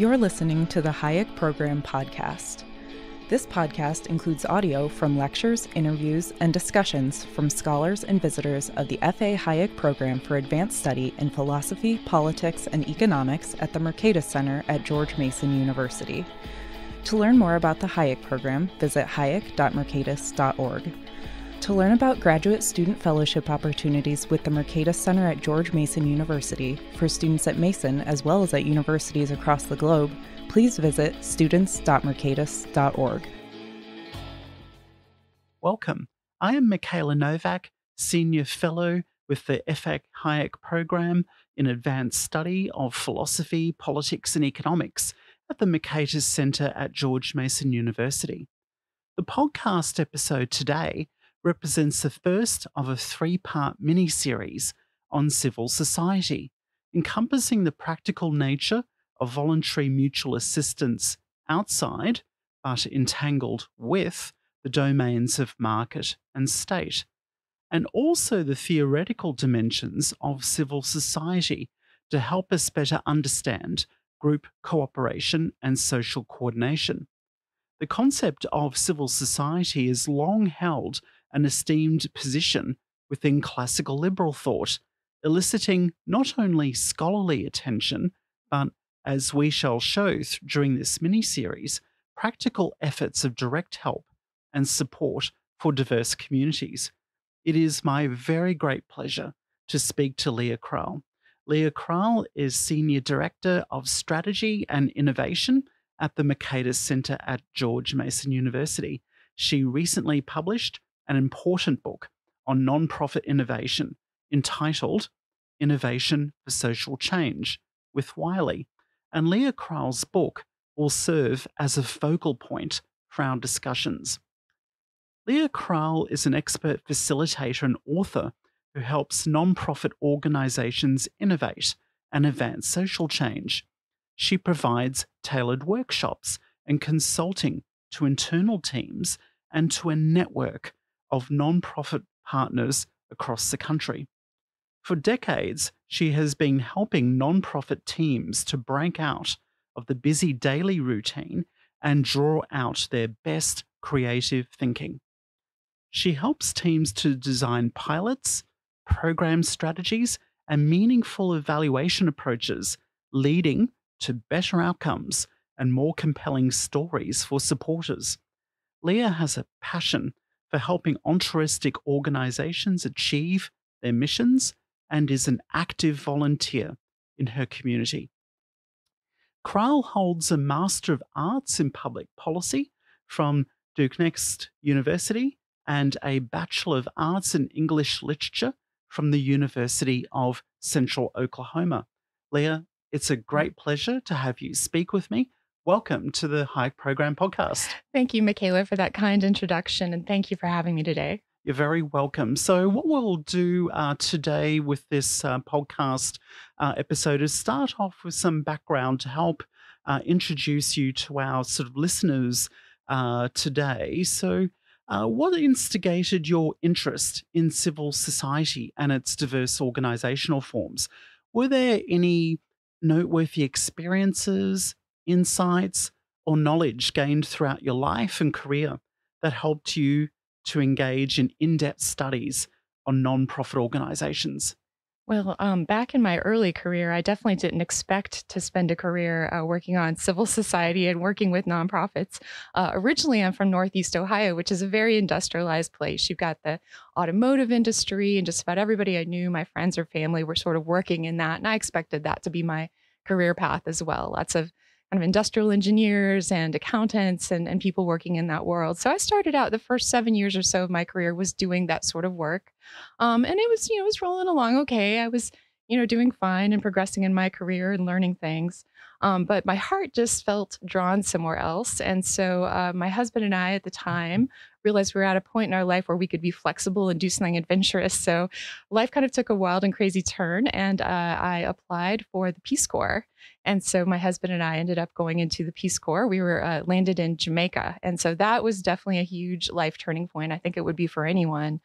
You're listening to the Hayek Program Podcast. This podcast includes audio from lectures, interviews, and discussions from scholars and visitors of the F.A. Hayek Program for Advanced Study in Philosophy, Politics, and Economics at the Mercatus Center at George Mason University. To learn more about the Hayek Program, visit hayek.mercatus.org. To learn about graduate student fellowship opportunities with the Mercatus Center at George Mason University for students at Mason as well as at universities across the globe, please visit students.mercatus.org. Welcome. I am Mikayla Novak, Senior Fellow with the F.A. Hayek Program in Advanced Study of Philosophy, Politics, and Economics at the Mercatus Center at George Mason University. The podcast episode today represents the first of a three-part mini-series on civil society, encompassing the practical nature of voluntary mutual assistance outside, but entangled with, the domains of market and state, and also the theoretical dimensions of civil society to help us better understand group cooperation and social coordination. The concept of civil society is long held an esteemed position within classical liberal thought, eliciting not only scholarly attention, but, as we shall show during this mini-series, practical efforts of direct help and support for diverse communities. It is my very great pleasure to speak to Leah Kral. Leah Kral is Senior Director of Strategy and Innovation at the Mercatus Center at George Mason University. She recently published an important book on non-profit innovation entitled Innovation for Social Change with Wiley, and Leah Kral's book will serve as a focal point for our discussions. Leah Kral is an expert facilitator and author who helps non-profit organizations innovate and advance social change. She provides tailored workshops and consulting to internal teams and to a network of non-profit partners across the country. For decades, she has been helping non-profit teams to break out of the busy daily routine and draw out their best creative thinking. She helps teams to design pilots, program strategies, and meaningful evaluation approaches, leading to better outcomes and more compelling stories for supporters. Leah has a passion for helping altruistic organizations achieve their missions and is an active volunteer in her community. Kral holds a Master of Arts in Public Policy from Duke Next University and a Bachelor of Arts in English Literature from the University of Central Oklahoma. Leah, it's a great pleasure to have you speak with me. Welcome to the Hayek Program Podcast. Thank you, Mikayla, for that kind introduction, and thank you for having me today. You're very welcome. So what we'll do today with this podcast episode is start off with some background to help introduce you to our sort of listeners today. So what instigated your interest in civil society and its diverse organizational forms? Were there any noteworthy experiences, insights, or knowledge gained throughout your life and career that helped you to engage in in-depth studies on non-profit organizations? Well, back in my early career, I definitely didn't expect to spend a career working on civil society and working with nonprofits. Originally, I'm from Northeast Ohio, which is a very industrialized place. You've got the automotive industry, and just about everybody I knew, my friends or family, were sort of working in that. And I expected that to be my career path as well. Lots of kind of industrial engineers and accountants and people working in that world. So I started out the first 7 years or so of my career was doing that sort of work. And it was rolling along okay. I was, doing fine and progressing in my career and learning things. But my heart just felt drawn somewhere else. And so my husband and I at the time realized we were at a point in our life where we could be flexible and do something adventurous. So life kind of took a wild and crazy turn, and I applied for the Peace Corps. And so my husband and I ended up going into the Peace Corps. We were landed in Jamaica. And so that was definitely a huge life turning point. I think it would be for anyone.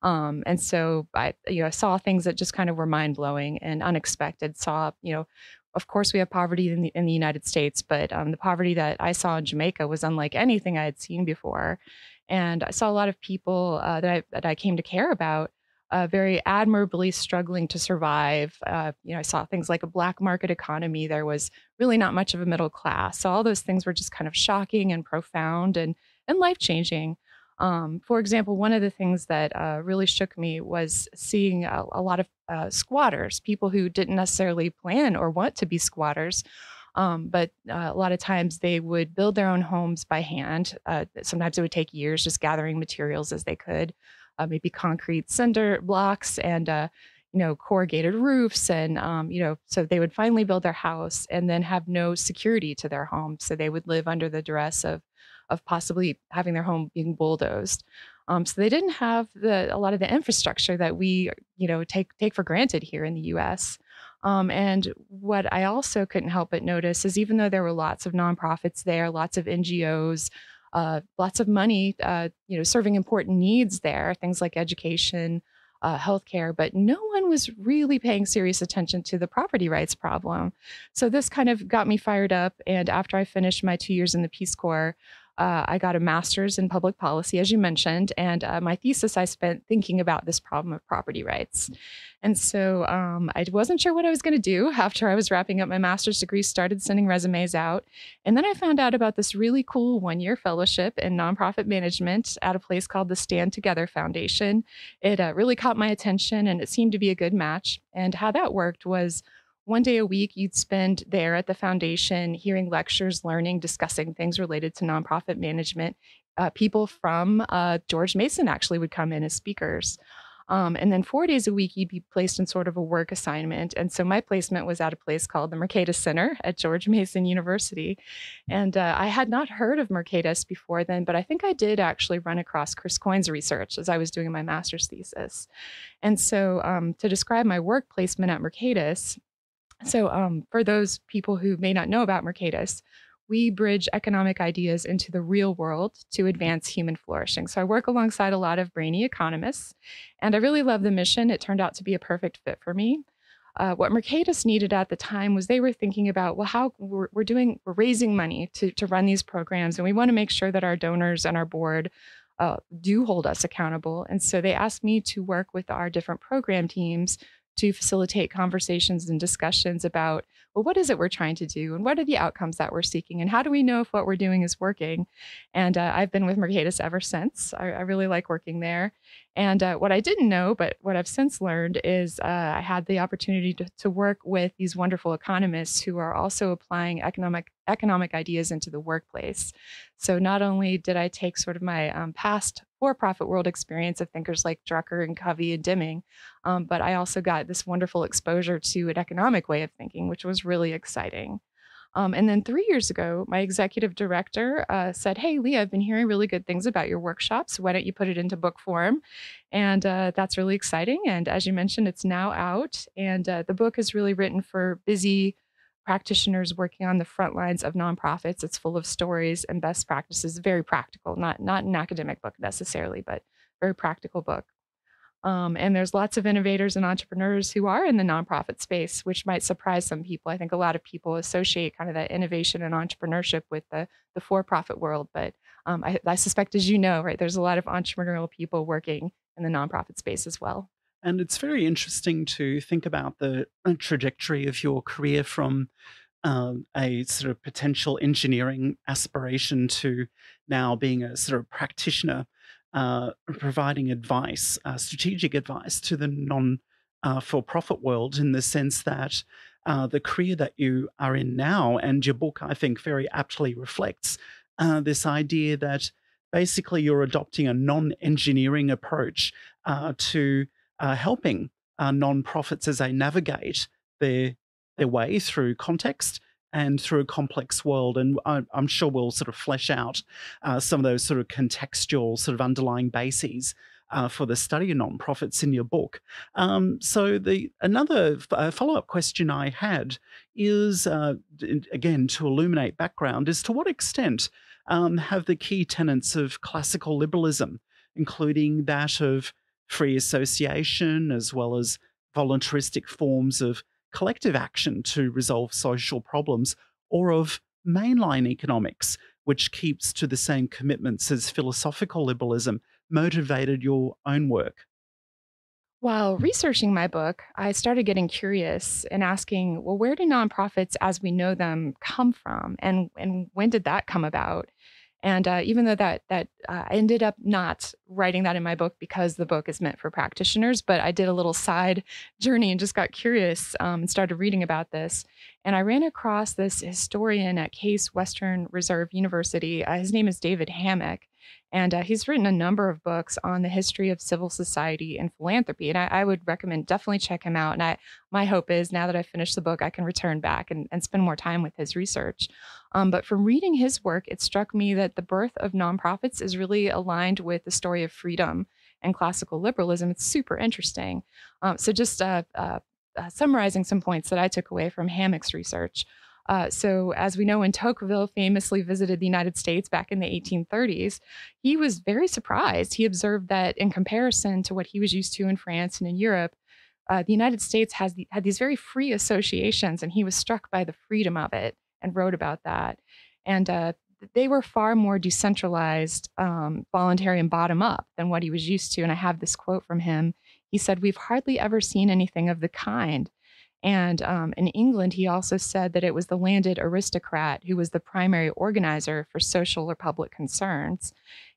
And so I saw things that just kind of were mind blowing and unexpected. Saw, of course, we have poverty in the United States, but the poverty that I saw in Jamaica was unlike anything I had seen before. And I saw a lot of people that I came to care about very admirably struggling to survive. I saw things like a black market economy. There was really not much of a middle class. So all those things were just kind of shocking and profound and life-changing. For example, one of the things that really shook me was seeing a lot of squatters, people who didn't necessarily plan or want to be squatters. But a lot of times they would build their own homes by hand. Sometimes it would take years just gathering materials as they could, maybe concrete cinder blocks and corrugated roofs. And, so they would finally build their house and then have no security to their home. So they would live under the duress of possibly having their home being bulldozed. So they didn't have a lot of the infrastructure that we, take for granted here in the U.S. And what I also couldn't help but notice is even though there were lots of nonprofits there, lots of NGOs, lots of money, serving important needs there, things like education, healthcare, but no one was really paying serious attention to the property rights problem. So this kind of got me fired up. And after I finished my 2 years in the Peace Corps, I got a master's in public policy, as you mentioned, and my thesis I spent thinking about this problem of property rights. And so I wasn't sure what I was going to do after I was wrapping up my master's degree, started sending resumes out. And then I found out about this really cool one-year fellowship in nonprofit management at a place called the Stand Together Foundation. It really caught my attention and it seemed to be a good match. And how that worked was one day a week, you'd spend there at the foundation hearing lectures, learning, discussing things related to nonprofit management. People from George Mason actually would come in as speakers. And then 4 days a week, you'd be placed in sort of a work assignment. And so my placement was at a place called the Mercatus Center at George Mason University. And I had not heard of Mercatus before then, but I think I did actually run across Chris Coyne's research as I was doing my master's thesis. And so to describe my work placement at Mercatus, for those people who may not know about Mercatus, we bridge economic ideas into the real world to advance human flourishing. So I work alongside a lot of brainy economists, and I really love the mission. It turned out to be a perfect fit for me. What Mercatus needed at the time was they were thinking about, well, how we're raising money to run these programs, and we want to make sure that our donors and our board do hold us accountable. And so they asked me to work with our different program teams to facilitate conversations and discussions about, well, what is it we're trying to do? And what are the outcomes that we're seeking? And how do we know if what we're doing is working? And I've been with Mercatus ever since. I really like working there. And what I didn't know, but what I've since learned is I had the opportunity to work with these wonderful economists who are also applying economic ideas into the workplace. So not only did I take sort of my past for-profit world experience of thinkers like Drucker and Covey and Deming, but I also got this wonderful exposure to an economic way of thinking, which was really exciting. And then 3 years ago, my executive director said, "Hey, Leah, I've been hearing really good things about your workshops. Why don't you put it into book form?" And that's really exciting. And as you mentioned, it's now out. And the book is really written for busy practitioners working on the front lines of nonprofits. It's full of stories and best practices, very practical, not an academic book necessarily, but very practical book. And there's lots of innovators and entrepreneurs who are in the nonprofit space, which might surprise some people. I think a lot of people associate kind of that innovation and entrepreneurship with the for-profit world. But I suspect, as you know, right, there's a lot of entrepreneurial people working in the nonprofit space as well. And it's very interesting to think about the trajectory of your career from a sort of potential engineering aspiration to now being a sort of practitioner, providing advice, strategic advice to the non-for-profit world, in the sense that the career that you are in now, and your book, I think, very aptly reflects this idea that basically you're adopting a non-engineering approach to helping nonprofits as they navigate their way through context and through a complex world. And I'm sure we'll sort of flesh out some of those sort of contextual sort of underlying bases for the study of nonprofits in your book. So another follow-up question I had is, again, to illuminate background, is to what extent have the key tenets of classical liberalism, including that of free association, as well as voluntaristic forms of collective action to resolve social problems, or of mainline economics, which keeps to the same commitments as philosophical liberalism, motivated your own work? While researching my book, I started getting curious and asking, well, where do nonprofits as we know them come from? And when did that come about? And even though I ended up not writing that in my book because the book is meant for practitioners, but I did a little side journey and just got curious and started reading about this. And I ran across this historian at Case Western Reserve University. His name is David Hayek. And he's written a number of books on the history of civil society and philanthropy. And I would recommend definitely check him out. And my hope is now that I've finished the book, I can return back and spend more time with his research. But from reading his work, it struck me that the birth of nonprofits is really aligned with the story of freedom and classical liberalism. It's super interesting. So just summarizing some points that I took away from Hayek's research. So as we know, when Tocqueville famously visited the United States back in the 1830s, he was very surprised. He observed that in comparison to what he was used to in France and in Europe, the United States had these very free associations, and he was struck by the freedom of it and wrote about that. And they were far more decentralized, voluntary, and bottom up than what he was used to. And I have this quote from him. He said, "We've hardly ever seen anything of the kind." And in England, he also said that it was the landed aristocrat who was the primary organizer for social or public concerns.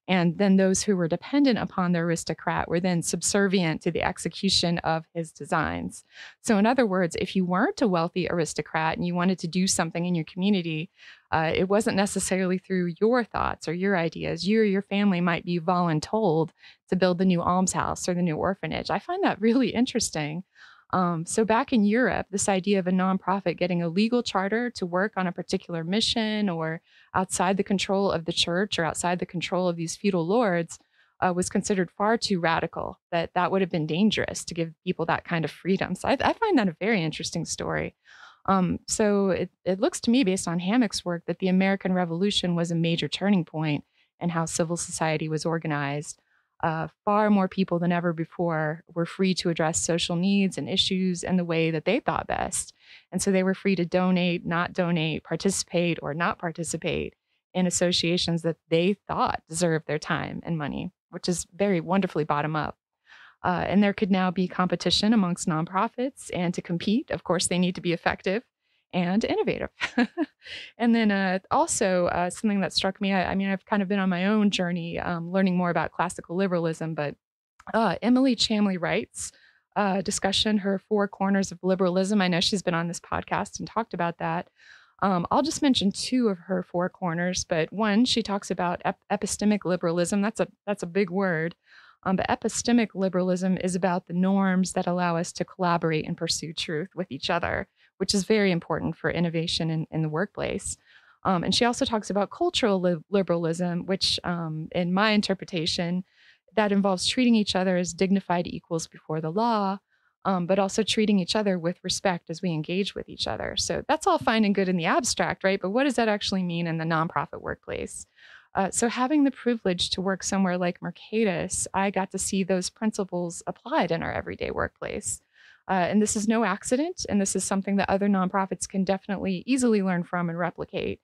And then those who were dependent upon the aristocrat were then subservient to the execution of his designs. So in other words, if you weren't a wealthy aristocrat and you wanted to do something in your community, it wasn't necessarily through your thoughts or your ideas. You or your family might be voluntold to build the new almshouse or the new orphanage. I find that really interesting. So back in Europe, this idea of a nonprofit getting a legal charter to work on a particular mission or outside the control of the church or outside the control of these feudal lords was considered far too radical, that would have been dangerous to give people that kind of freedom. So I find that a very interesting story. So it looks to me, based on Hayek's work, that the American Revolution was a major turning point in how civil society was organized. Far more people than ever before were free to address social needs and issues in the way that they thought best. And so they were free to donate, not donate, participate, or not participate in associations that they thought deserved their time and money, which is very wonderfully bottom up. And there could now be competition amongst nonprofits. And to compete, of course, they need to be effective and innovative. And then also something that struck me, I mean, I've kind of been on my own journey learning more about classical liberalism, but Emily Chamley Wright's discussion, her 4 corners of liberalism. I know she's been on this podcast and talked about that. I'll just mention 2 of her 4 corners, but one, she talks about epistemic liberalism. That's a big word. But epistemic liberalism is about the norms that allow us to collaborate and pursue truth with each other, which is very important for innovation in the workplace. And she also talks about cultural liberalism, which in my interpretation, that involves treating each other as dignified equals before the law, but also treating each other with respect as we engage with each other. So that's all fine and good in the abstract, right? But what does that actually mean in the nonprofit workplace? So having the privilege to work somewhere like Mercatus, I got to see those principles applied in our everyday workplace. And this is no accident, and this is something that other nonprofits can definitely easily learn from and replicate.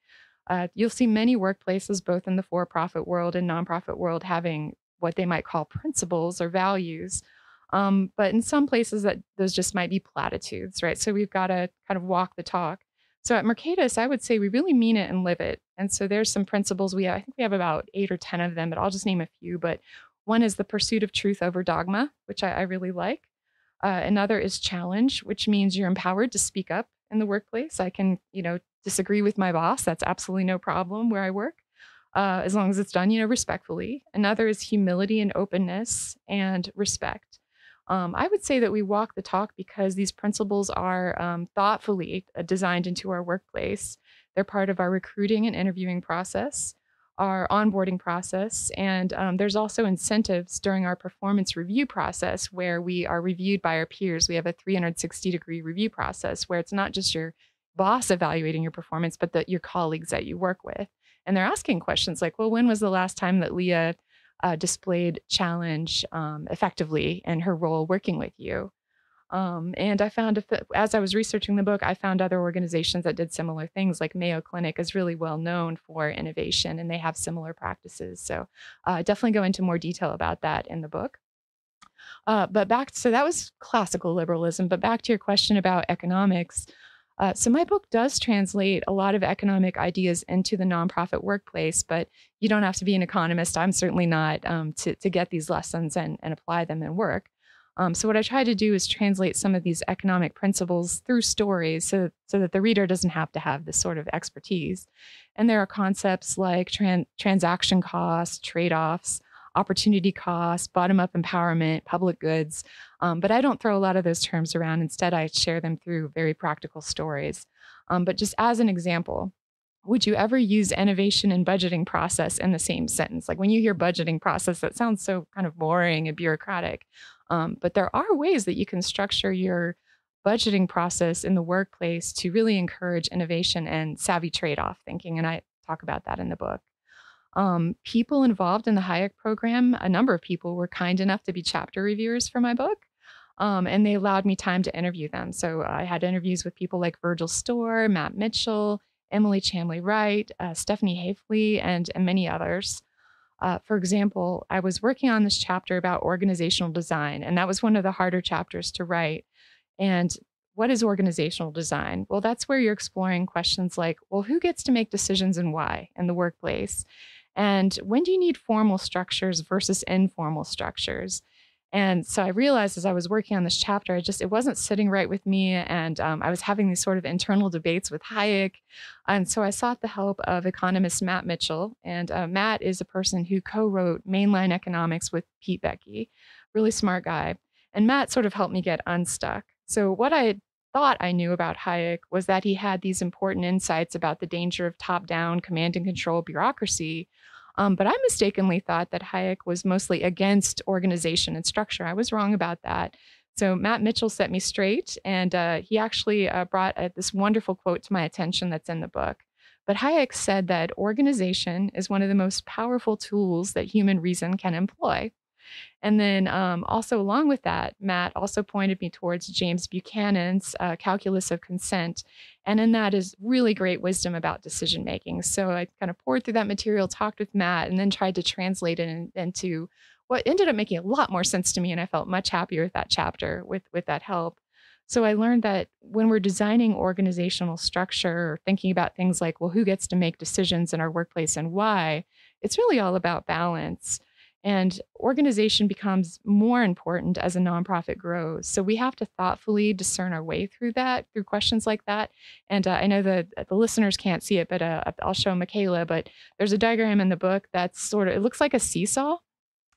You'll see many workplaces, both in the for-profit world and nonprofit world, having what they might call principles or values. But in some places that those just might be platitudes, right? So we've got to kind of walk the talk. So at Mercatus, I would say we really mean it and live it. And so there's some principles I think we have about 8 or 10 of them, but I'll just name a few. But one is the pursuit of truth over dogma, which I really like. Another is challenge, which means you're empowered to speak up in the workplace. I can, disagree with my boss. That's absolutely no problem where I work, as long as it's done, respectfully. Another is humility and openness and respect. I would say that we walk the talk because these principles are thoughtfully designed into our workplace. They're part of our recruiting and interviewing process, our onboarding process, and there's also incentives during our performance review process where we are reviewed by our peers. We have a 360-degree review process where it's not just your boss evaluating your performance, but your colleagues that you work with. And they're asking questions like, well, when was the last time that Leah displayed challenge effectively in her role working with you? And I found, as I was researching the book, I found other organizations that did similar things, like Mayo Clinic is really well known for innovation, and they have similar practices. So definitely go into more detail about that in the book. So that was classical liberalism, but back to your question about economics. So my book does translate a lot of economic ideas into the nonprofit workplace, but you don't have to be an economist. I'm certainly not, to get these lessons and apply them in work. So what I try to do is translate some of these economic principles through stories so that the reader doesn't have to have this sort of expertise. And there are concepts like transaction costs, trade-offs, opportunity costs, bottom-up empowerment, public goods. But I don't throw a lot of those terms around. Instead, I share them through very practical stories. But just as an example, would you ever use innovation and budgeting process in the same sentence? Like when you hear budgeting process, that sounds so kind of boring and bureaucratic. But there are ways that you can structure your budgeting process in the workplace to really encourage innovation and savvy trade-off thinking. And I talk about that in the book. People involved in the Hayek program, a number of people were kind enough to be chapter reviewers for my book. And they allowed me time to interview them. So I had interviews with people like Virgil Storr, Matt Mitchell, Emily Chamley Wright, Stephanie Hafley, and many others. For example, I was working on this chapter about organizational design, and that was one of the harder chapters to write. And what is organizational design? Well, that's where you're exploring questions like, well, who gets to make decisions and why in the workplace? And when do you need formal structures versus informal structures? And so I realized as I was working on this chapter, it wasn't sitting right with me. And I was having these sort of internal debates with Hayek. And so I sought the help of economist Matt Mitchell. And Matt is a person who co-wrote Mainline Economics with Pete Becky, really smart guy. And Matt sort of helped me get unstuck. So what I thought I knew about Hayek was that he had these important insights about the danger of top-down command and control bureaucracy. But I mistakenly thought that Hayek was mostly against organization and structure. I was wrong about that. So Matt Mitchell set me straight, and he actually brought this wonderful quote to my attention that's in the book. But Hayek said that organization is one of the most powerful tools that human reason can employ. And then also along with that, Matt also pointed me towards James Buchanan's Calculus of Consent. And in that is really great wisdom about decision making. So I kind of poured through that material, talked with Matt, and then tried to translate it into what ended up making a lot more sense to me. And I felt much happier with that chapter with that help. So I learned that when we're designing organizational structure or thinking about things like, well, who gets to make decisions in our workplace and why, it's really all about balance. And organization becomes more important as a nonprofit grows. So we have to thoughtfully discern our way through that, through questions like that. And I know that the listeners can't see it, but I'll show Mikayla. But there's a diagram in the book that's it looks like a seesaw.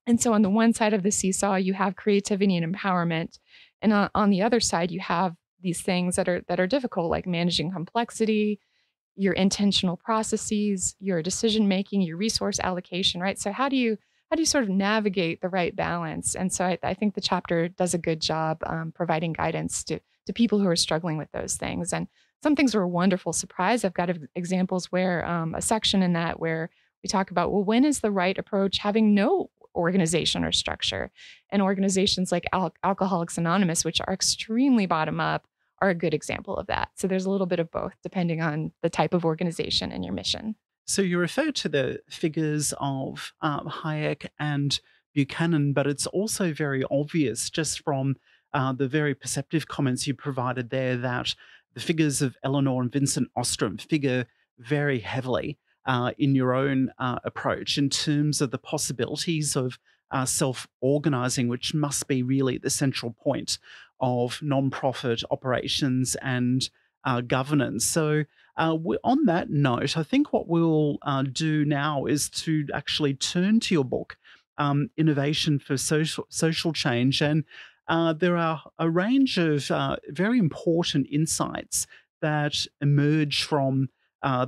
And so on the one side of the seesaw, you have creativity and empowerment. And on the other side, you have these things that are difficult, like managing complexity, your intentional processes, your decision making, your resource allocation, right? So how do you sort of navigate the right balance? And so I think the chapter does a good job providing guidance to people who are struggling with those things. And some things were a wonderful surprise. I've got examples where a section in that where we talk about, well, when is the right approach having no organization or structure? And organizations like Alcoholics Anonymous, which are extremely bottom up, are a good example of that. So there's a little bit of both depending on the type of organization and your mission. So you refer to the figures of Hayek and Buchanan, but it's also very obvious just from the very perceptive comments you provided there that the figures of Eleanor and Vincent Ostrom figure very heavily in your own approach in terms of the possibilities of self-organizing, which must be really the central point of nonprofit operations and governance. So on that note, I think what we'll do now is to actually turn to your book, Innovation for Social Change. And there are a range of very important insights that emerge from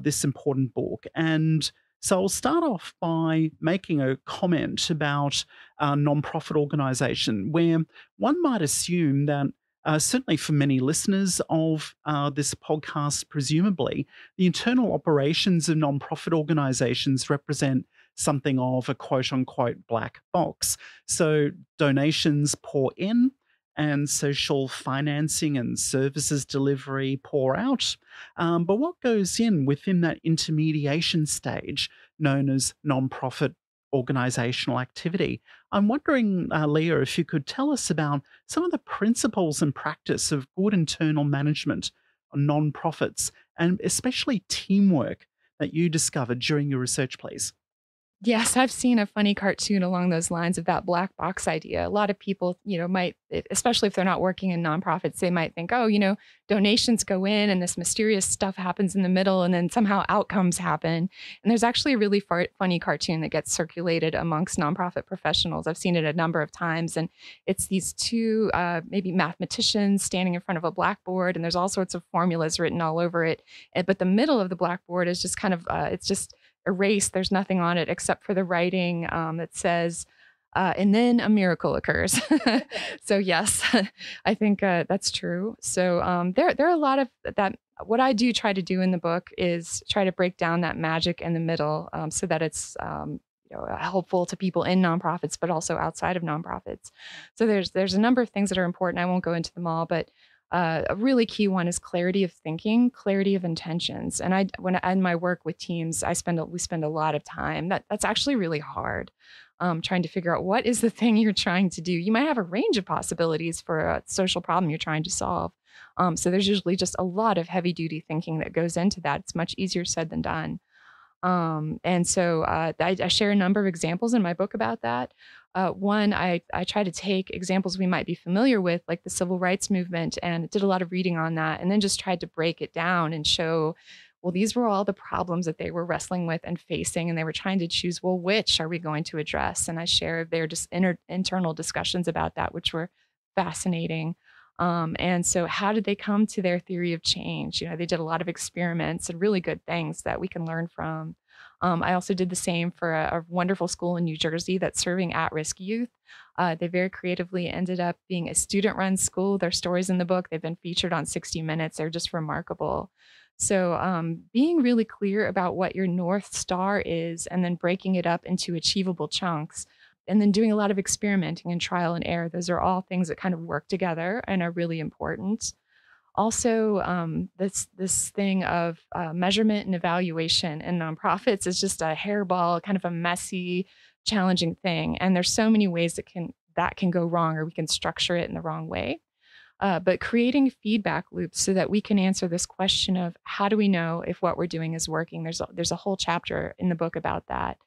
this important book. And so I'll start off by making a comment about nonprofit organisation, where one might assume that certainly for many listeners of this podcast, presumably, the internal operations of nonprofit organisations represent something of a quote-unquote black box. So donations pour in, and social financing and services delivery pour out. But what goes in within that intermediation stage known as nonprofit organizational activity? I'm wondering, Leah, if you could tell us about some of the principles and practice of good internal management on nonprofits and especially teamwork that you discovered during your research, please. Yes, I've seen a funny cartoon along those lines of that black box idea. A lot of people, might, especially if they're not working in nonprofits, they might think, oh, donations go in and this mysterious stuff happens in the middle and then somehow outcomes happen. And there's actually a really funny cartoon that gets circulated amongst nonprofit professionals. I've seen it a number of times. And it's these two, maybe mathematicians standing in front of a blackboard, and there's all sorts of formulas written all over it. But the middle of the blackboard is just kind of, it's just erased. There's nothing on it except for the writing that says, and then a miracle occurs. So yes, I think that's true. So there are a lot of that. What I do try to do in the book is try to break down that magic in the middle so that it's helpful to people in nonprofits, but also outside of nonprofits. So there's a number of things that are important. I won't go into them all, but a really key one is clarity of thinking, clarity of intentions. And when I in my work with teams, we spend a lot of time. That's actually really hard, trying to figure out what is the thing you're trying to do. You might have a range of possibilities for a social problem you're trying to solve. So there's usually just a lot of heavy duty thinking that goes into that. It's much easier said than done. And so I share a number of examples in my book about that. One, I try to take examples we might be familiar with, like the civil rights movement, and did a lot of reading on that, and then just tried to break it down and show, well, these were all the problems that they were wrestling with and facing, and they were trying to choose, well, which are we going to address? And I share their just internal discussions about that, which were fascinating. And so how did they come to their theory of change? They did a lot of experiments and really good things that we can learn from. I also did the same for a wonderful school in New Jersey that's serving at-risk youth. They very creatively ended up being a student-run school. Their stories in the book, they've been featured on 60 Minutes. They're just remarkable. So being really clear about what your North Star is and then breaking it up into achievable chunks, and then doing a lot of experimenting and trial and error. Those are all things that kind of work together and are really important. Also, this thing of measurement and evaluation in nonprofits is just a hairball, kind of a messy, challenging thing. And there's so many ways that can go wrong, or we can structure it in the wrong way. But creating feedback loops so that we can answer this question of how do we know if what we're doing is working? There's a whole chapter in the book about that.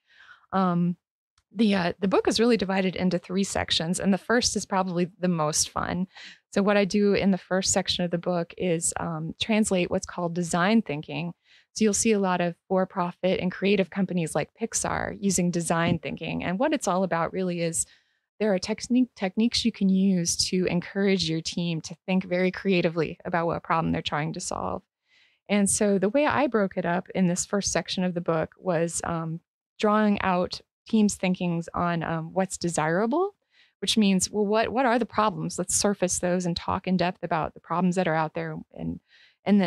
The book is really divided into 3 sections, and the first is probably the most fun. So what I do in the first section of the book is translate what's called design thinking. So you'll see a lot of for-profit and creative companies like Pixar using design thinking. And what it's all about really is there are techniques you can use to encourage your team to think very creatively about what problem they're trying to solve. And so the way I broke it up in this first section of the book was drawing out teams' thinkings on what's desirable, which means, well, what are the problems? Let's surface those and talk in depth about the problems that are out there.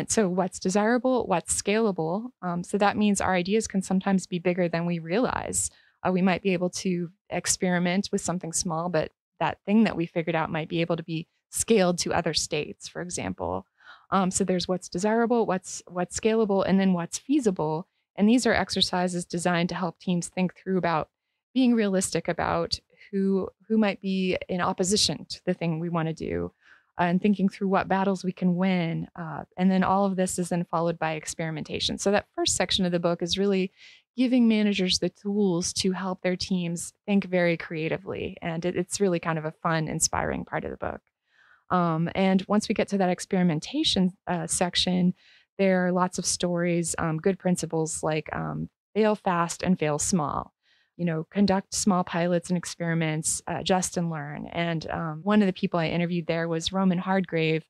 So what's desirable, what's scalable. So that means our ideas can sometimes be bigger than we realize. We might be able to experiment with something small, but that thing that we figured out might be able to be scaled to other states, for example. So there's what's desirable, what's scalable, and then what's feasible. And these are exercises designed to help teams think through about being realistic about who might be in opposition to the thing we want to do, and thinking through what battles we can win. And then all of this is then followed by experimentation. So that first section of the book is really giving managers the tools to help their teams think very creatively. And it's really kind of a fun, inspiring part of the book. And once we get to that experimentation section, there are lots of stories, good principles like fail fast and fail small. Conduct small pilots and experiments, adjust and learn. And one of the people I interviewed there was Roman Hardgrave,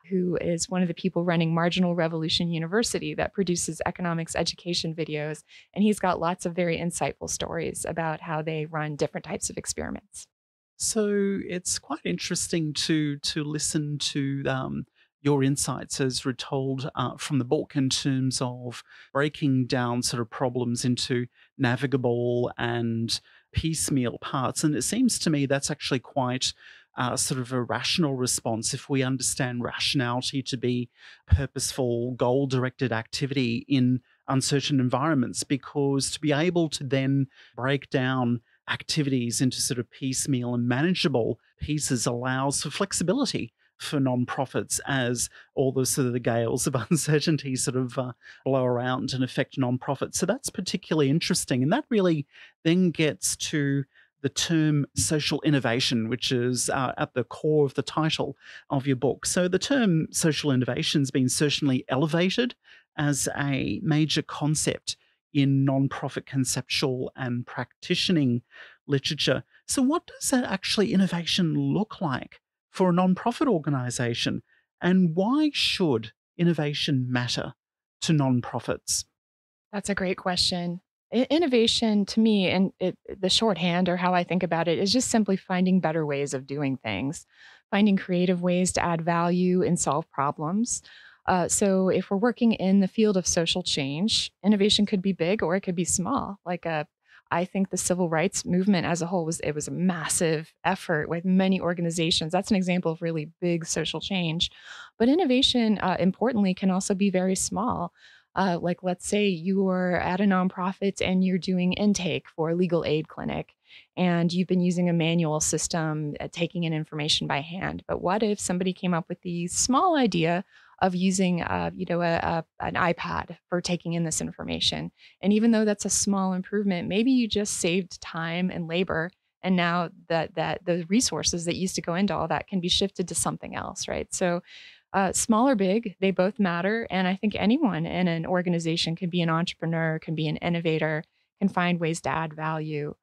who is one of the people running Marginal Revolution University that produces economics education videos. And he's got lots of very insightful stories about how they run different types of experiments. So it's quite interesting to listen to your insights as retold from the book in terms of breaking down sort of problems into navigable and piecemeal parts. And it seems to me that's actually quite sort of a rational response if we understand rationality to be purposeful, goal-directed activity in uncertain environments, because to be able to then break down activities into sort of piecemeal and manageable pieces allows for flexibility for nonprofits as all the sort of the gales of uncertainty sort of blow around and affect nonprofits. So that's particularly interesting. And that really then gets to the term social innovation, which is at the core of the title of your book. So the term social innovation has been certainly elevated as a major concept in nonprofit conceptual and practitioning literature. So what does that actually innovation look like for a nonprofit organization? And why should innovation matter to nonprofits? That's a great question. Innovation to me, and the shorthand or how I think about it, is just simply finding better ways of doing things, finding creative ways to add value and solve problems. So if we're working in the field of social change, innovation could be big or it could be small. I think the civil rights movement as a whole was a massive effort with many organizations. That's an example of really big social change. But innovation, importantly, can also be very small. Let's say you are at a nonprofit and you're doing intake for a legal aid clinic, and you've been using a manual system, taking in information by hand. But what if somebody came up with the small idea of using, an iPad for taking in this information? And even though that's a small improvement, maybe you just saved time and labor. And now that the resources that used to go into all that can be shifted to something else, right? So small or big, they both matter. And I think anyone in an organization can be an entrepreneur, can be an innovator, can find ways to add value.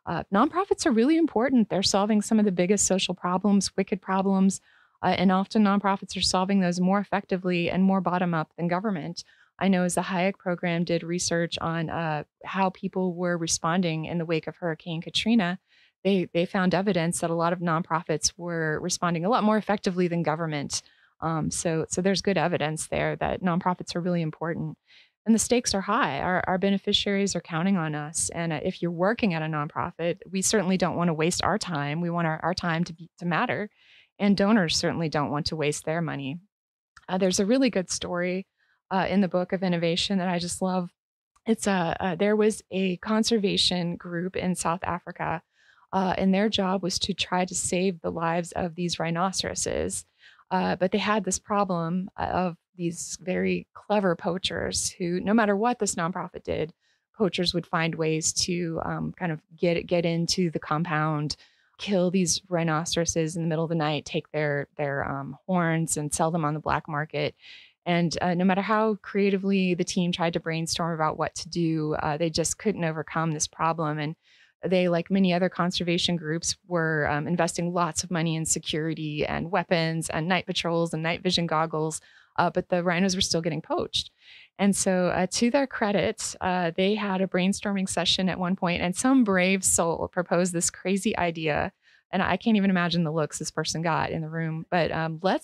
Nonprofits are really important. They're solving some of the biggest social problems, wicked problems, and often nonprofits are solving those more effectively and more bottom up than government. I know as the Hayek Program did research on how people were responding in the wake of Hurricane Katrina, they found evidence that a lot of nonprofits were responding a lot more effectively than government. So there's good evidence there that nonprofits are really important. And the stakes are high. Our beneficiaries are counting on us. And if you're working at a nonprofit, we certainly don't want to waste our time. We want our time to matter. And donors certainly don't want to waste their money. There's a really good story in the book of innovation that I just love. It's there was a conservation group in South Africa, and their job was to try to save the lives of these rhinoceroses. But they had this problem of these very clever poachers who, no matter what this nonprofit did, poachers would find ways to kind of get into the compound, kill these rhinoceroses in the middle of the night, take their horns and sell them on the black market. And no matter how creatively the team tried to brainstorm about what to do, they just couldn't overcome this problem. And they, like many other conservation groups, were investing lots of money in security and weapons and night patrols and night vision goggles, but the rhinos were still getting poached. And so to their credit, they had a brainstorming session at one point, and some brave soul proposed this crazy idea. And I can't even imagine the looks this person got in the room. But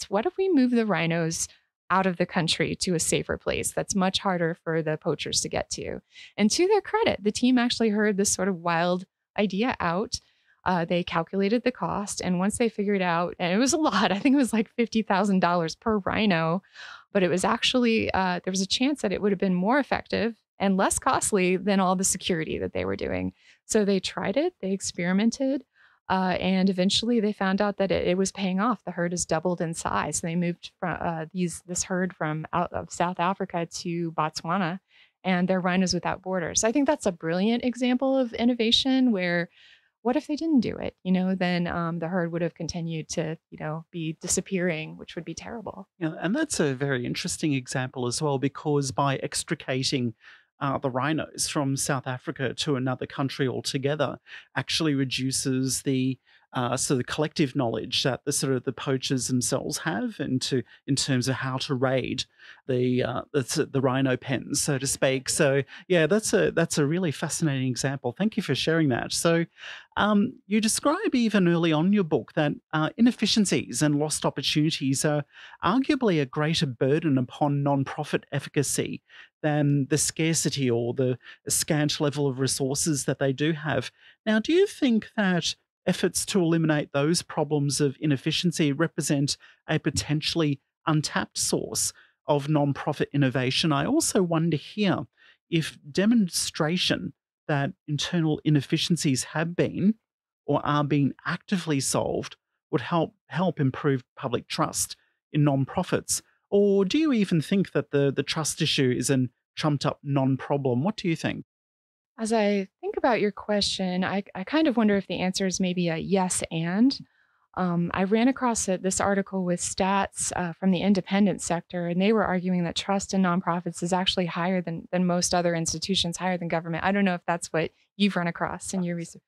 what if we move the rhinos out of the country to a safer place that's much harder for the poachers to get to? And to their credit, the team actually heard this sort of wild idea out. They calculated the cost, and once they figured out, and it was a lot, I think it was like $50,000 per rhino, but it was actually, there was a chance that it would have been more effective and less costly than all the security that they were doing. So they tried it, they experimented, and eventually they found out that it was paying off. The herd has doubled in size. They moved from this herd from out of South Africa to Botswana, and they're rhinos without borders. I think that's a brilliant example of innovation where, what if they didn't do it? Then the herd would have continued to, be disappearing, which would be terrible. Yeah, and that's a very interesting example as well, because by extricating the rhinos from South Africa to another country altogether actually reduces the sort of collective knowledge that the poachers themselves have in terms of how to raid the rhino pens, so to speak. So yeah, that's a really fascinating example. Thank you for sharing that. So you describe even early on in your book that inefficiencies and lost opportunities are arguably a greater burden upon nonprofit efficacy than the scarcity or the scant level of resources that they do have. Now, do you think that efforts to eliminate those problems of inefficiency represent a potentially untapped source of non-profit innovation. I also wonder here if demonstration that internal inefficiencies have been or are being actively solved would help improve public trust in non-profits. Or do you even think that the trust issue is an trumped up non-problem? What do you think? As I think about your question, I kind of wonder if the answer is maybe a yes and. I ran across this article with stats from the independent sector, and they were arguing that trust in nonprofits is actually higher than most other institutions, higher than government. I don't know if that's what you've run across in your research.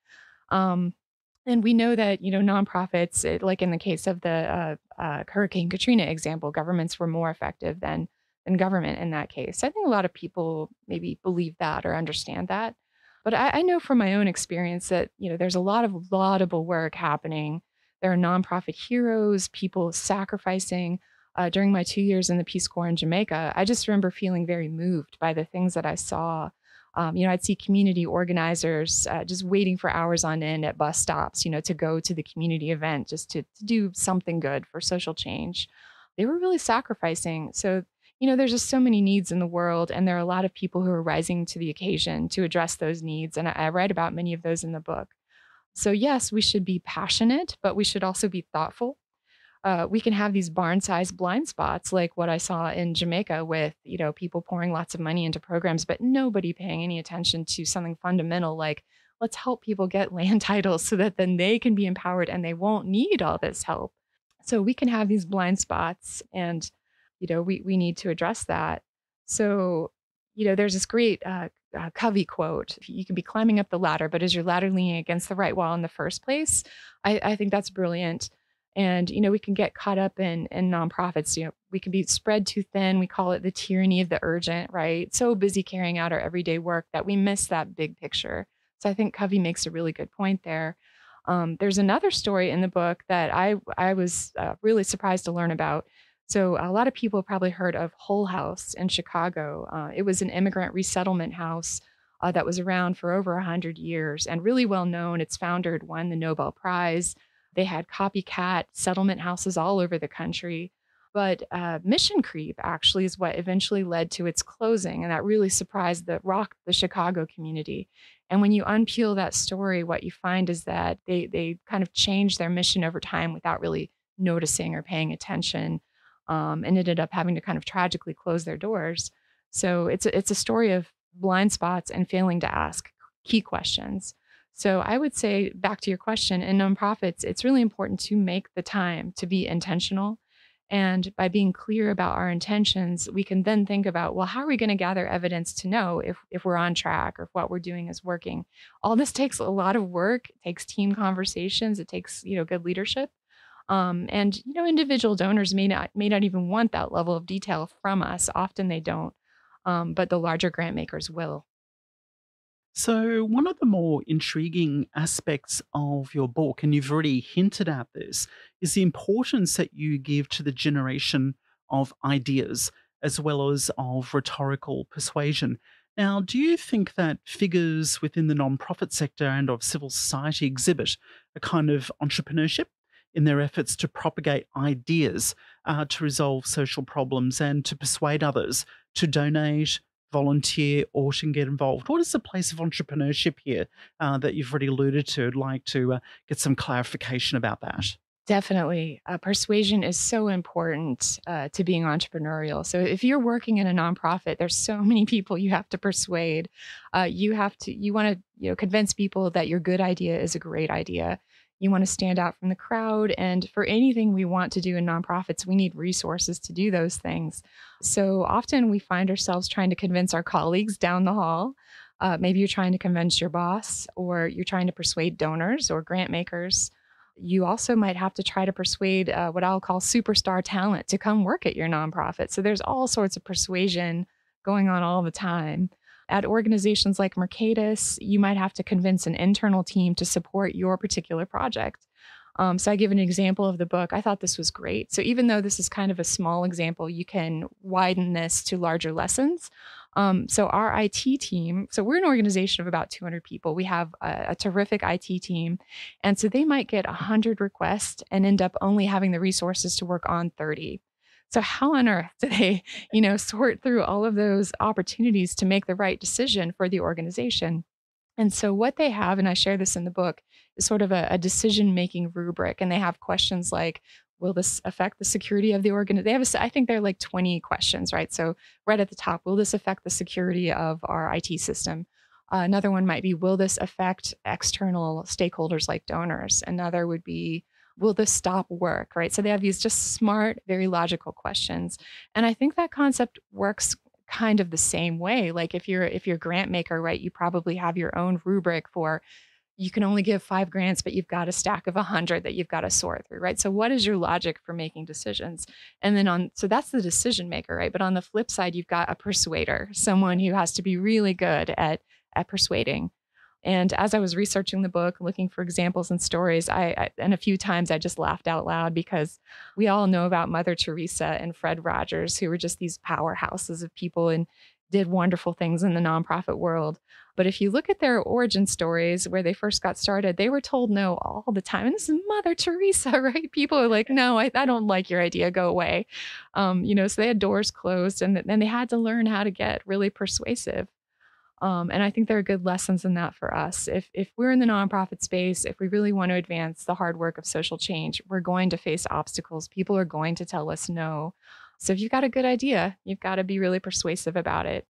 And we know that, nonprofits, like in the case of the Hurricane Katrina example, governments were more effective than government in that case. I think a lot of people maybe believe that or understand that. But I know from my own experience that, there's a lot of laudable work happening. There are nonprofit heroes, people sacrificing. During my 2 years in the Peace Corps in Jamaica, I just remember feeling very moved by the things that I saw. I'd see community organizers just waiting for hours on end at bus stops, to go to the community event, just to do something good for social change. They were really sacrificing. So, there's just so many needs in the world, and there are a lot of people who are rising to the occasion to address those needs. And I write about many of those in the book. So yes, we should be passionate, but we should also be thoughtful. We can have these barn-sized blind spots like what I saw in Jamaica with, people pouring lots of money into programs, but nobody paying any attention to something fundamental like, let's help people get land titles so that then they can be empowered and they won't need all this help. So we can have these blind spots, and, we need to address that. So, there's this great Covey quote: you can be climbing up the ladder, but is your ladder leaning against the right wall in the first place? I think that's brilliant. And, we can get caught up in nonprofits. We can be spread too thin. We call it the tyranny of the urgent, right? So busy carrying out our everyday work that we miss that big picture. So I think Covey makes a really good point there. There's another story in the book that I was really surprised to learn about. So a lot of people have probably heard of Hull House in Chicago. It was an immigrant resettlement house that was around for over 100 years and really well known. Its founder had won the Nobel Prize. They had copycat settlement houses all over the country. But mission creep actually is what eventually led to its closing. And that really surprised the Chicago community. And when you unpeel that story, what you find is that they kind of changed their mission over time without really noticing or paying attention, and ended up having to kind of tragically close their doors. So it's a story of blind spots and failing to ask key questions. So I would say, back to your question, in nonprofits, it's really important to make the time to be intentional. And by being clear about our intentions, we can then think about, well, how are we going to gather evidence to know if we're on track or if what we're doing is working? All this takes a lot of work. It takes team conversations. It takes, good leadership. And individual donors may not even want that level of detail from us. Often they don't, but the larger grant makers will. So, one of the more intriguing aspects of your book, and you've already hinted at this, is the importance that you give to the generation of ideas as well as of rhetorical persuasion. Now, do you think that figures within the nonprofit sector and of civil society exhibit a kind of entrepreneurship in their efforts to propagate ideas to resolve social problems and to persuade others to donate, volunteer, or to get involved? What is the place of entrepreneurship here that you've already alluded to? I'd like to get some clarification about that. Definitely. Persuasion is so important to being entrepreneurial. So if you're working in a nonprofit, there's so many people you have to persuade. You want to convince people that your good idea is a great idea. You want to stand out from the crowd. And for anything we want to do in nonprofits, we need resources to do those things. So often we find ourselves trying to convince our colleagues down the hall. Maybe you're trying to convince your boss, or you're trying to persuade donors or grant makers. You also might have to try to persuade what I'll call superstar talent to come work at your nonprofit. So there's all sorts of persuasion going on all the time. At organizations like Mercatus, you might have to convince an internal team to support your particular project. So I give an example of the book. I thought this was great. So even though this is kind of a small example, you can widen this to larger lessons. So our IT team, so we're an organization of about 200 people. We have a terrific IT team. And so they might get 100 requests and end up only having the resources to work on 30. So how on earth do they, sort through all of those opportunities to make the right decision for the organization? And so what they have, and I share this in the book, is sort of a decision-making rubric. And they have questions like, will this affect the security of the organization? They have, I think they're like 20 questions, right? So right at the top, will this affect the security of our IT system? Another one might be, will this affect external stakeholders like donors? Another would be, will this stop work, right? So they have these just smart, very logical questions. And I think that concept works kind of the same way. Like if you're a grant maker, right, you probably have your own rubric for, you can only give 5 grants, but you've got a stack of 100 that you've got to sort through, right? So what is your logic for making decisions? And then so that's the decision maker, right? But on the flip side, you've got a persuader, someone who has to be really good at persuading. And as I was researching the book, looking for examples and stories, and a few times I just laughed out loud because we all know about Mother Teresa and Fred Rogers, who were just these powerhouses of people and did wonderful things in the nonprofit world. But if you look at their origin stories where they first got started, they were told no all the time. And this is Mother Teresa, right? People are like, no, I don't like your idea. Go away. So they had doors closed and then they had to learn how to get really persuasive. And I think there are good lessons in that for us. If we're in the nonprofit space, if we really want to advance the hard work of social change, we're going to face obstacles. People are going to tell us no. So if you've got a good idea, you've got to be really persuasive about it.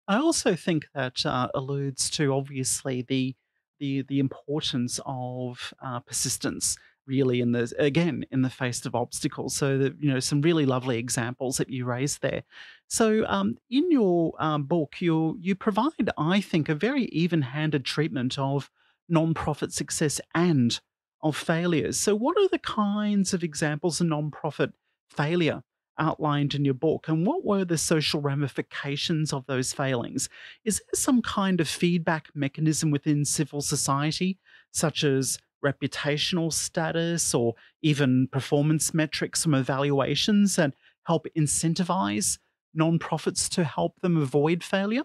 I also think that alludes to obviously the importance of persistence. Really, in the face of obstacles. So that some really lovely examples that you raised there. So in your book, you provide, I think, a very even-handed treatment of nonprofit success and of failures. So what are the kinds of examples of nonprofit failure outlined in your book, and what were the social ramifications of those failings? Is there some kind of feedback mechanism within civil society, such as reputational status or even performance metrics from evaluations that help incentivize nonprofits to help them avoid failure?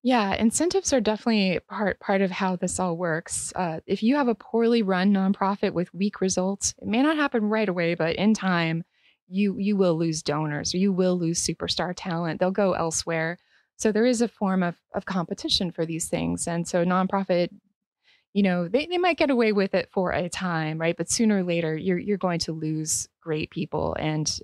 Yeah, incentives are definitely part of how this all works. If you have a poorly run nonprofit with weak results, it may not happen right away, but in time, you will lose donors or you will lose superstar talent. They'll go elsewhere. So there is a form of competition for these things. And so nonprofit, they might get away with it for a time, right? But sooner or later, you're going to lose great people and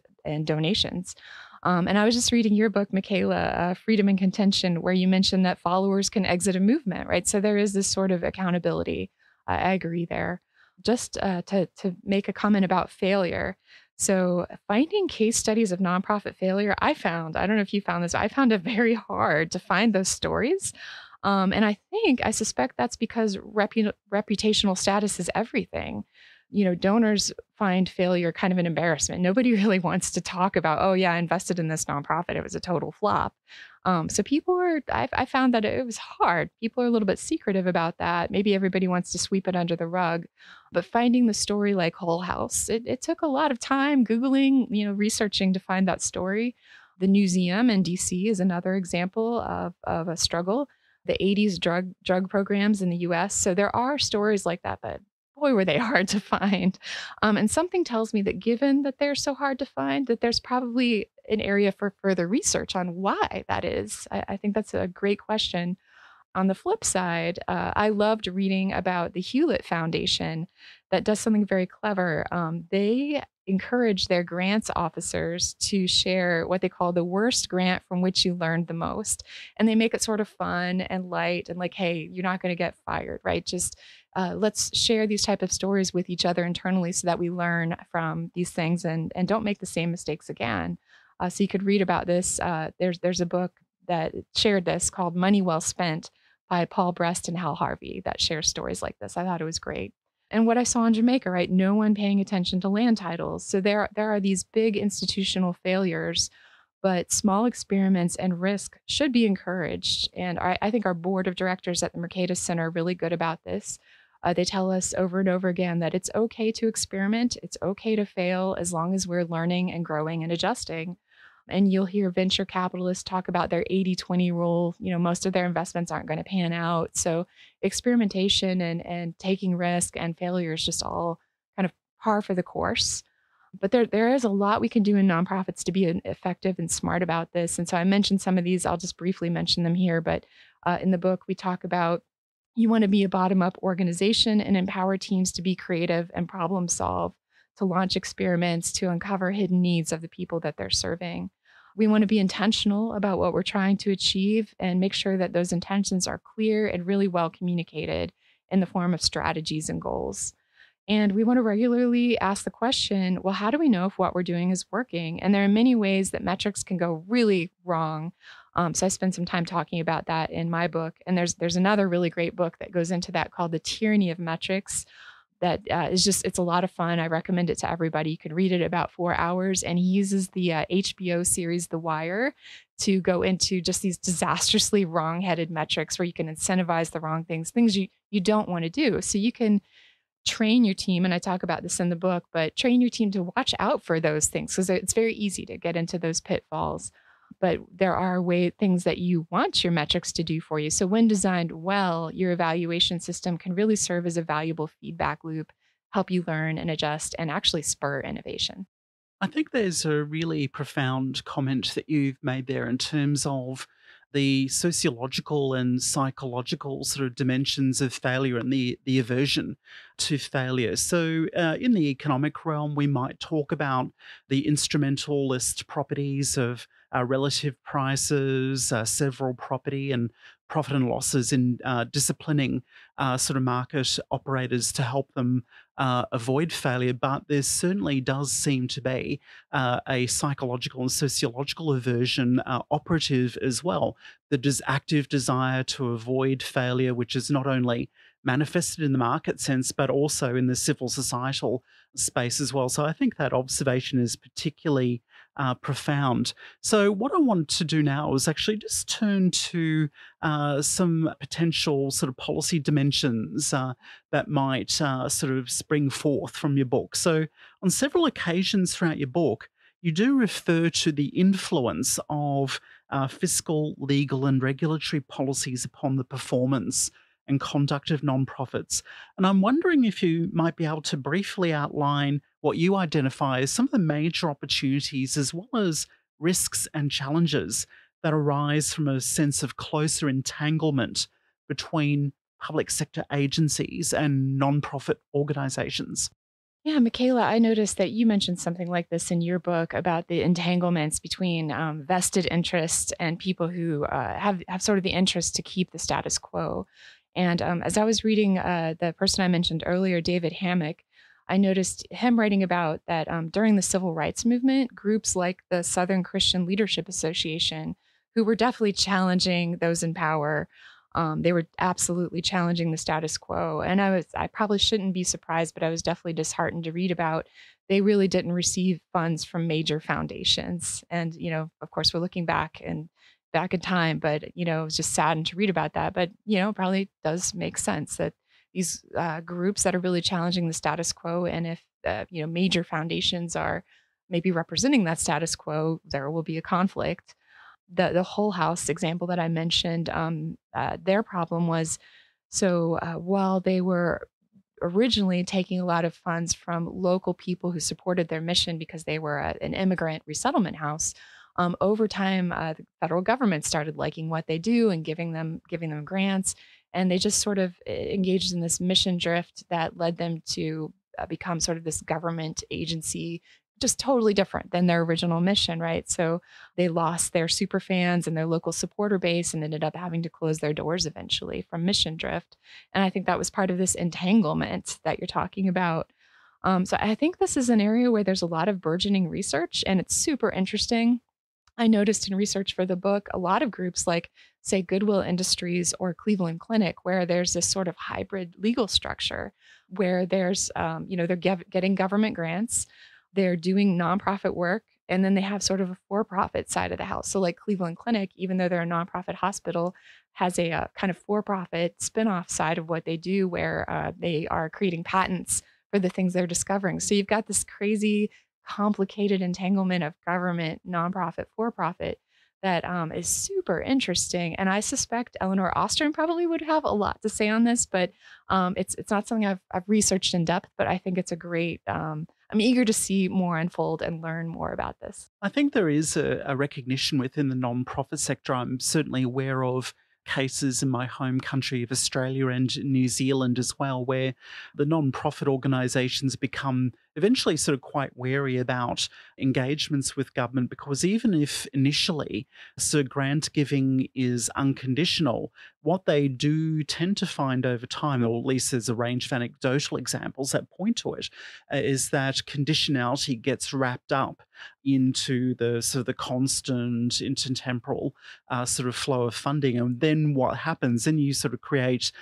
donations. And I was just reading your book, Mikayla, Freedom and Contention, where you mentioned that followers can exit a movement, right? So there is this sort of accountability. I agree there. Just to make a comment about failure. So finding case studies of nonprofit failure, I don't know if you found this, I found it very hard to find those stories. And I suspect that's because reputational status is everything. Donors find failure kind of an embarrassment. Nobody really wants to talk about, oh yeah, I invested in this nonprofit. It was a total flop. So I found that it was hard. People are a little bit secretive about that. Maybe everybody wants to sweep it under the rug, but finding the story like Whole House, it took a lot of time Googling, researching to find that story. The Museum in DC is another example of a struggle. The 80s drug programs in the US. So there are stories like that, but boy, were they hard to find. And something tells me that given that they're so hard to find, that there's probably an area for further research on why that is. I think that's a great question. On the flip side, I loved reading about the Hewlett Foundation that does something very clever. They encourage their grants officers to share what they call the worst grant from which you learned the most. And they make it sort of fun and light and like, hey, you're not going to get fired, right? Just let's share these type of stories with each other internally so that we learn from these things and don't make the same mistakes again. So you could read about this. There's a book that shared this called Money Well Spent by Paul Brest and Hal Harvey that shares stories like this. I thought it was great. And what I saw in Jamaica, right? No one paying attention to land titles. So there are these big institutional failures, but small experiments and risk should be encouraged. And I think our board of directors at the Mercatus Center are really good about this. They tell us over and over again that it's okay to experiment. It's okay to fail as long as we're learning and growing and adjusting. And you'll hear venture capitalists talk about their 80-20 rule. Most of their investments aren't going to pan out. So experimentation and taking risk and failure is just all kind of par for the course. But there is a lot we can do in nonprofits to be effective and smart about this. And so I mentioned some of these. I'll just briefly mention them here. But in the book, we talk about you want to be a bottom-up organization and empower teams to be creative and problem solve, to launch experiments, to uncover hidden needs of the people that they're serving. We want to be intentional about what we're trying to achieve and make sure that those intentions are clear and really well communicated in the form of strategies and goals. And we want to regularly ask the question, well, how do we know if what we're doing is working? And there are many ways that metrics can go really wrong. So I spend some time talking about that in my book. And there's another really great book that goes into that called The Tyranny of Metrics. That it's a lot of fun. I recommend it to everybody. You can read it about 4 hours. And he uses the HBO series, The Wire, to go into just these disastrously wrong-headed metrics where you can incentivize the wrong things you don't want to do. So you can train your team, and I talk about this in the book, but train your team to watch out for those things because it's very easy to get into those pitfalls. But there are things that you want your metrics to do for you. So when designed well, your evaluation system can really serve as a valuable feedback loop, help you learn and adjust, and actually spur innovation. I think there's a really profound comment that you've made there in terms of the sociological and psychological sort of dimensions of failure and the aversion to failure. So in the economic realm, we might talk about the instrumentalist properties of relative prices, several property and profit and losses in disciplining sort of market operators to help them avoid failure. But there certainly does seem to be a psychological and sociological aversion operative as well. The active desire to avoid failure, which is not only manifested in the market sense, but also in the civil societal space as well. So I think that observation is particularly profound. So what I want to do now is actually just turn to some potential sort of policy dimensions that might sort of spring forth from your book. So on several occasions throughout your book, you do refer to the influence of fiscal, legal, and regulatory policies upon the performance and conduct of nonprofits. And I'm wondering if you might be able to briefly outline what you identify as some of the major opportunities as well as risks and challenges that arise from a sense of closer entanglement between public sector agencies and nonprofit organizations. Yeah, Mikayla, I noticed that you mentioned something like this in your book about the entanglements between vested interests and people who have sort of the interest to keep the status quo. And as I was reading the person I mentioned earlier, David Hammack, I noticed him writing about that during the civil rights movement, groups like the Southern Christian Leadership Association, who were definitely challenging those in power, they were absolutely challenging the status quo. And I probably shouldn't be surprised, but I was definitely disheartened to read about they really didn't receive funds from major foundations. And, of course, we're looking back in time, but, it was just saddened to read about that. But, probably does make sense that these groups that are really challenging the status quo, and if, major foundations are maybe representing that status quo, there will be a conflict. The Whole House example that I mentioned, their problem was, while they were originally taking a lot of funds from local people who supported their mission because they were an immigrant resettlement house, over time, the federal government started liking what they do and giving them grants, and they just sort of engaged in this mission drift that led them to become sort of this government agency, just totally different than their original mission, right? So they lost their super fans and their local supporter base and ended up having to close their doors eventually from mission drift. And I think that was part of this entanglement that you're talking about. So I think this is an area where there's a lot of burgeoning research, and it's super interesting. I noticed in research for the book, a lot of groups like, say, Goodwill Industries or Cleveland Clinic, where there's this sort of hybrid legal structure where there's, they're getting government grants, they're doing nonprofit work, and then they have sort of a for-profit side of the house. So like Cleveland Clinic, even though they're a nonprofit hospital, has a kind of for-profit spin-off side of what they do where they are creating patents for the things they're discovering. So you've got this crazy complicated entanglement of government, nonprofit, for-profit that is super interesting. And I suspect Eleanor Ostrom probably would have a lot to say on this, but it's not something I've researched in depth, but I think it's a great, I'm eager to see more unfold and learn more about this. I think there is a recognition within the nonprofit sector. I'm certainly aware of cases in my home country of Australia and New Zealand as well, where the non-profit organisations become eventually sort of quite wary about engagements with government, because even if initially grant giving is unconditional, what they do tend to find over time, or at least there's a range of anecdotal examples that point to it, is that conditionality gets wrapped up into the sort of the constant intertemporal sort of flow of funding. And then what happens, then you sort of create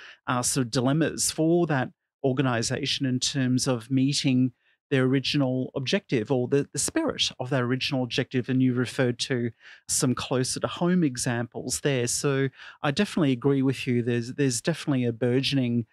sort of dilemmas for that organization in terms of meeting their original objective, or the spirit of their original objective. And you referred to some closer to home examples there. So I definitely agree with you. There's definitely a burgeoning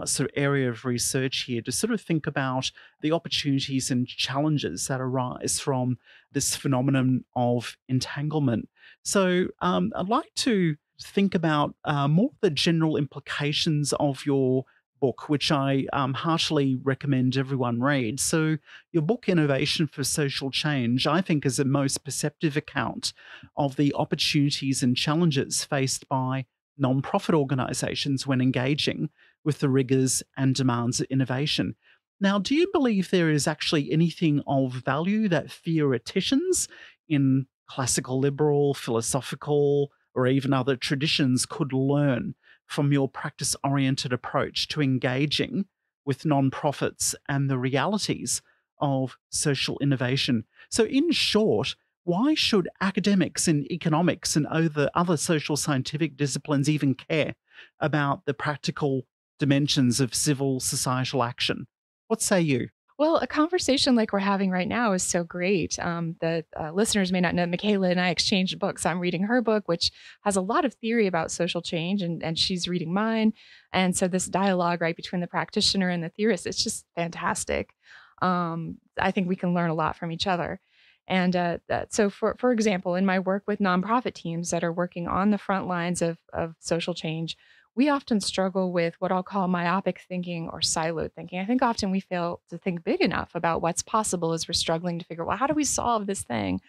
sort of area of research here to sort of think about the opportunities and challenges that arise from this phenomenon of entanglement. So I'd like to think about more the general implications of your book, which I heartily recommend everyone read. So your book, Innovation for Social Change, I think is the most perceptive account of the opportunities and challenges faced by nonprofit organisations when engaging with the rigours and demands of innovation. Now, do you believe there is actually anything of value that theoreticians in classical liberal, philosophical, or even other traditions could learn from your practice-oriented approach to engaging with nonprofits and the realities of social innovation? So in short, why should academics in economics and other social scientific disciplines even care about the practical dimensions of civil societal action? What say you? Well, a conversation like we're having right now is so great. The listeners may not know, Mikayla and I exchanged books. I'm reading her book, which has a lot of theory about social change, and she's reading mine. And so this dialogue right between the practitioner and the theorist, it's just fantastic. I think we can learn a lot from each other. And so, for example, in my work with nonprofit teams that are working on the front lines of social change, we often struggle with what I'll call myopic thinking or siloed thinking. I think often we fail to think big enough about what's possible as we're struggling to figure out, well, how do we solve this thing?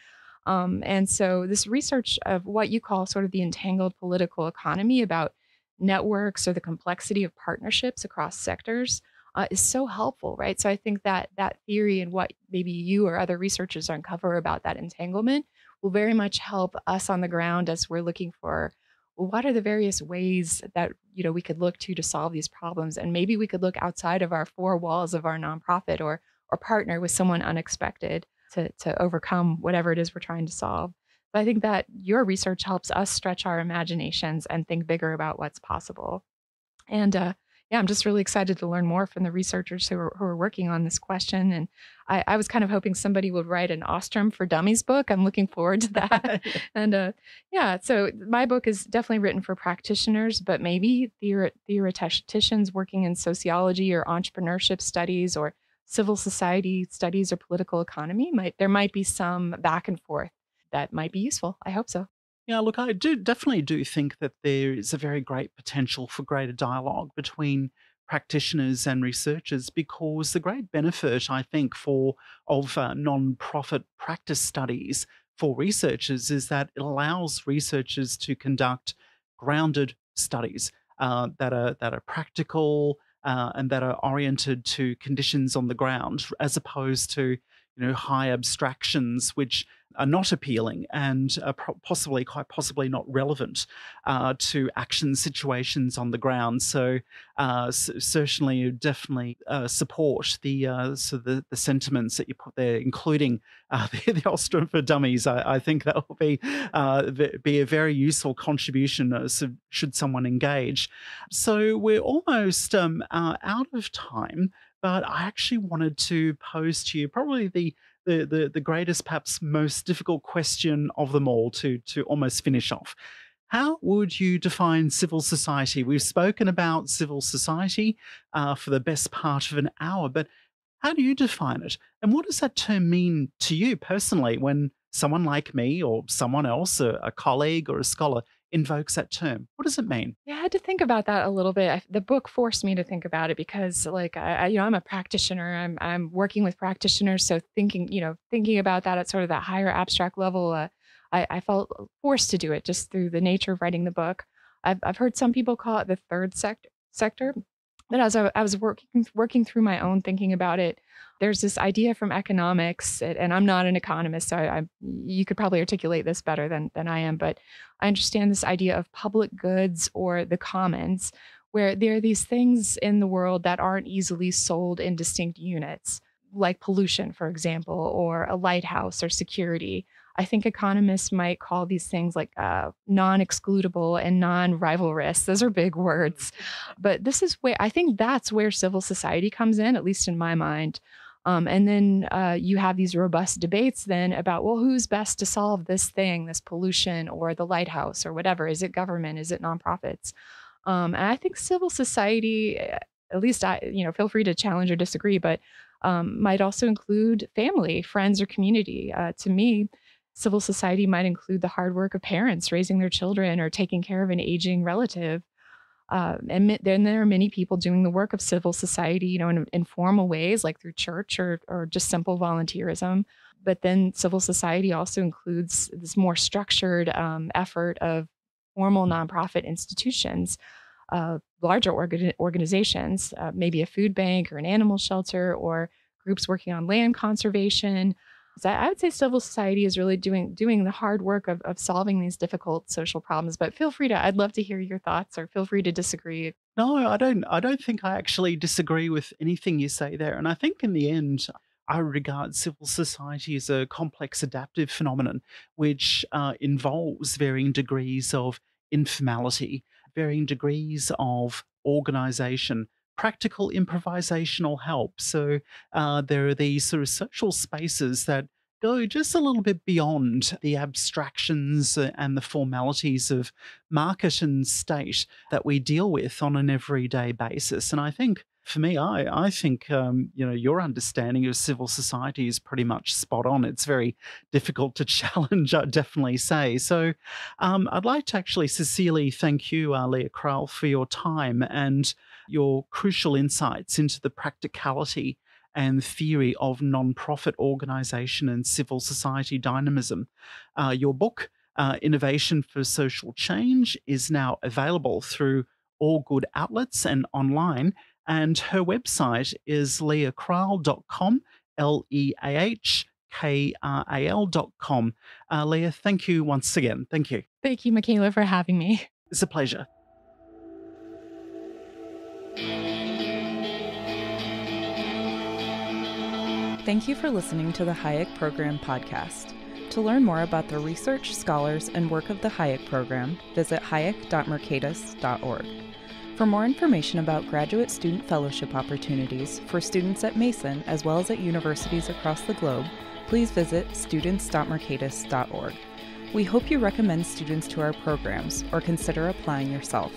And so this research of what you call sort of the entangled political economy, about networks or the complexity of partnerships across sectors, is so helpful, right? So I think that that theory and what maybe you or other researchers uncover about that entanglement will very much help us on the ground as we're looking for, well, what are the various ways that we could look to solve these problems, and maybe we could look outside of our four walls of our nonprofit or partner with someone unexpected to overcome whatever it is we're trying to solve. But I think that your research helps us stretch our imaginations and think bigger about what's possible. And yeah, I'm just really excited to learn more from the researchers who are working on this question. And I was kind of hoping somebody would write an Ostrom for Dummies book. I'm looking forward to that. And yeah, so my book is definitely written for practitioners, but maybe theoreticians working in sociology or entrepreneurship studies or civil society studies or political economy. There might be some back and forth that might be useful. I hope so. Yeah, look, I definitely do think that there is a very great potential for greater dialogue between practitioners and researchers, because the great benefit, I think, of non-profit practice studies for researchers is that it allows researchers to conduct grounded studies that are practical and that are oriented to conditions on the ground, as opposed to high abstractions which are not appealing and are quite possibly not relevant to action situations on the ground. So certainly, definitely support the sentiments that you put there, including the Ostrom for Dummies. I think that will be a very useful contribution should someone engage. So we're almost out of time. But I actually wanted to pose to you probably the greatest, perhaps most difficult question of them all to almost finish off. How would you define civil society? We've spoken about civil society for the best part of an hour, but How do you define it? And what does that term mean to you personally when someone like me or someone else, a colleague or a scholar, invokes that term? What does it mean? Yeah, I had to think about that a little bit. The book forced me to think about it because, like, I'm a practitioner. I'm working with practitioners, so thinking about that at sort of that higher abstract level, I felt forced to do it just through the nature of writing the book. I've heard some people call it the third sector, but as I was working through my own thinking about it, there's this idea from economics, and I'm not an economist, so you could probably articulate this better than I am, but I understand this idea of public goods or the commons, where there are these things in the world that aren't easily sold in distinct units, like pollution, for example, or a lighthouse or security. I think economists might call these things like non-excludable and non-rivalrous. Those are big words, but this is where I think that's where civil society comes in, at least in my mind. And then you have these robust debates then about, well, who's best to solve this thing, this pollution or the lighthouse or whatever? Is it government? Is it nonprofits? And I think civil society, at least feel free to challenge or disagree, but might also include family, friends, or community. To me, civil society might include the hard work of parents raising their children or taking care of an aging relative. And then there are many people doing the work of civil society, in informal ways, like through church or just simple volunteerism. But then civil society also includes this more structured effort of formal nonprofit institutions, larger organizations, maybe a food bank or an animal shelter or groups working on land conservation. So I would say civil society is really doing the hard work of solving these difficult social problems. But I'd love to hear your thoughts, or feel free to disagree. No, I don't think I actually disagree with anything you say there. And I think in the end, I regard civil society as a complex adaptive phenomenon, which involves varying degrees of informality, varying degrees of organization, practical improvisational help. So there are these sort of social spaces that go just a little bit beyond the abstractions and the formalities of market and state that we deal with on an everyday basis. And I think for me, I think your understanding of civil society is pretty much spot on. It's very difficult to challenge, I'd definitely say. So I'd like to actually sincerely thank you, Leah Kral, for your time and your crucial insights into the practicality and theory of nonprofit organization and civil society dynamism. Your book, Innovation for Social Change, is now available through all good outlets and online. And her website is leahkral.com, LEAHKRAL.com. Leah, thank you once again. Thank you. Thank you, Mikayla, for having me. It's a pleasure. Thank you for listening to the Hayek Program Podcast. To learn more about the research, scholars, and work of the Hayek Program, visit hayek.mercatus.org. For more information about graduate student fellowship opportunities for students at Mason as well as at universities across the globe, please visit students.mercatus.org. We hope you recommend students to our programs or consider applying yourself.